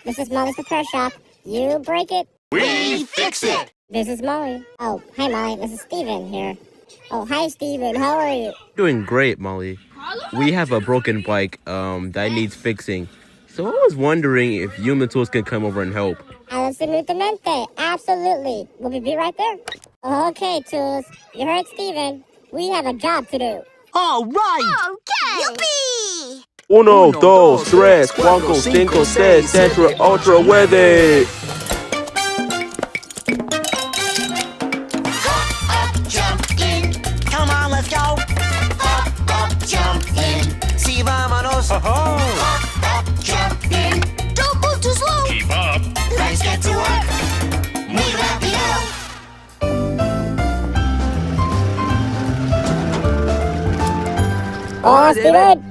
This is Molly's repair shop. You break it. We fix it! This is Molly. Oh, hi Molly. This is Steven here. Oh, hi Steven. How are you? Doing great, Molly. We have a broken bike that needs fixing. So I was wondering if Human Tools can come over and help. Absolutamente. Absolutely. We'll be right there. Okay, Tools. You heard Steven. We have a job to do. All right! Okay. Yippee! Uno, dos, tres, cuatro, cinco, seis, centro, ultra, weather. Jump in. Come on, let's go. Up, jump in. Sí, vámonos. Up, jump in. Don't move too slow. Keep up. Let's get to work. Muy rápido. Oh, Steven.